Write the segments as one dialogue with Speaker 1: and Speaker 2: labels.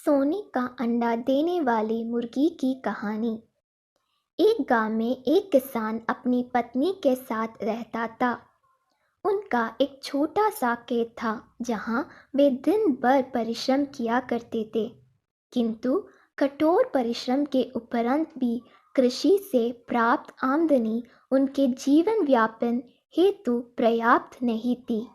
Speaker 1: सोने का अंडा देने वाली मुर्गी की कहानी। एक गांव में एक किसान अपनी पत्नी के साथ रहता था। उनका एक छोटा सा खेत था जहां वे दिन भर परिश्रम किया करते थे। किंतु कठोर परिश्रम के उपरांत भी कृषि से प्राप्त आमदनी उनके जीवन व्यापन हेतु पर्याप्त नहीं थी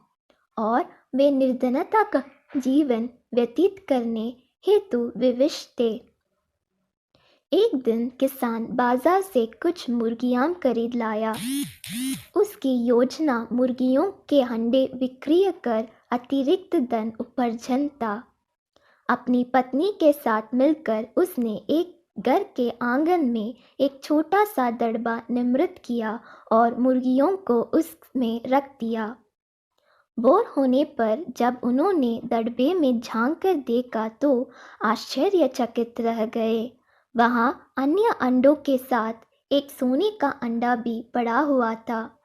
Speaker 1: और वे निर्धनता का जीवन व्यतीत करने हेतु विवश थे। एक दिन किसान बाजार से कुछ मुर्गियां खरीद लाया। उसकी योजना मुर्गियों के अंडे विक्रय कर अतिरिक्त धन उपार्जन था। अपनी पत्नी के साथ मिलकर उसने एक घर के आंगन में एक छोटा सा दड़बा निर्मित किया और मुर्गियों को उसमें रख दिया। बोर होने पर जब उन्होंने दड़बे में झांक कर देखा तो आश्चर्यचकित रह गए। वहां अन्य अंडों के साथ एक सोने का अंडा भी पड़ा हुआ था।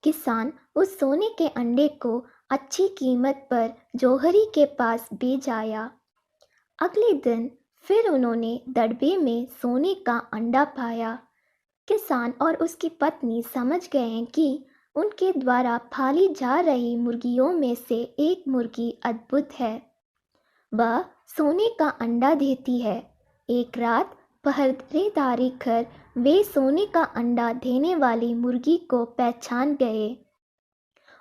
Speaker 1: किसान उस सोने के अंडे को अच्छी कीमत पर जौहरी के पास बेच आया। अगले दिन फिर उन्होंने दड़बे में सोने का अंडा पाया। किसान और उसकी पत्नी समझ गए कि उनके द्वारा पाली जा रही मुर्गियों में से एक मुर्गी अद्भुत है। वह सोने का अंडा देती है। एक रात पहरेदारी कर वे सोने का अंडा देने वाली मुर्गी को पहचान गए।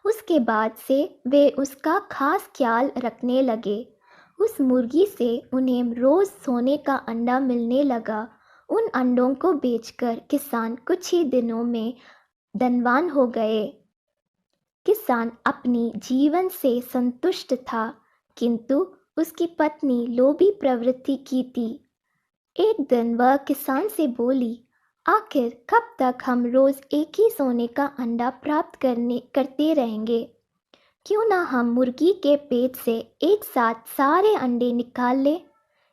Speaker 1: उसके बाद से वे उसका खास ख्याल रखने लगे। उस मुर्गी से उन्हें रोज सोने का अंडा मिलने लगा। उन अंडों को बेचकर किसान कुछ ही दिनों में धनवान हो गए। किसान अपनी जीवन से संतुष्ट था, किंतु उसकी पत्नी लोभी प्रवृत्ति की थी। एक दिन वह किसान से बोली, आखिर कब तक हम रोज एक ही सोने का अंडा प्राप्त करते रहेंगे? क्यों ना हम मुर्गी के पेट से एक साथ सारे अंडे निकाल लें?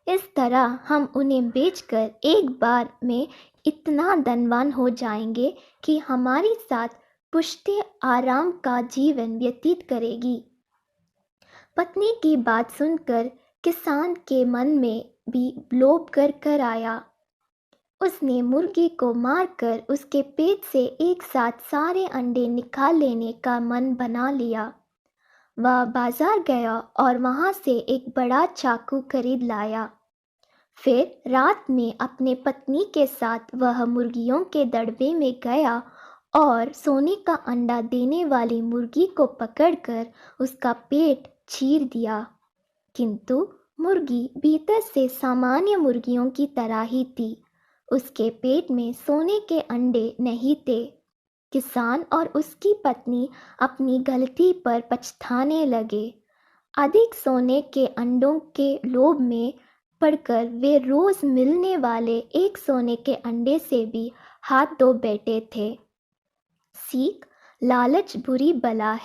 Speaker 1: इस तरह हम उन्हें बेचकर एक बार में इतना धनवान हो जाएंगे कि हमारी साथ पुश्ते आराम का जीवन व्यतीत करेगी। पत्नी की बात सुनकर किसान के मन में भी लोभ कर आया। उसने मुर्गी को मारकर उसके पेट से एक साथ सारे अंडे निकाल लेने का मन बना लिया। वह बाजार गया और वहां से एक बड़ा चाकू खरीद लाया। फिर रात में अपने पत्नी के साथ वह मुर्गियों के दड़बे में गया और सोने का अंडा देने वाली मुर्गी को पकड़कर उसका पेट चीर दिया। किंतु मुर्गी भीतर से सामान्य मुर्गियों की तरह ही थी। उसके पेट में सोने के अंडे नहीं थे। किसान और उसकी पत्नी अपनी गलती पर पछताने लगे। अधिक सोने के अंडों के लोभ में पड़कर वे रोज मिलने वाले एक सोने के अंडे से भी हाथ धो बैठे थे। सीख, लालच बुरी बला है।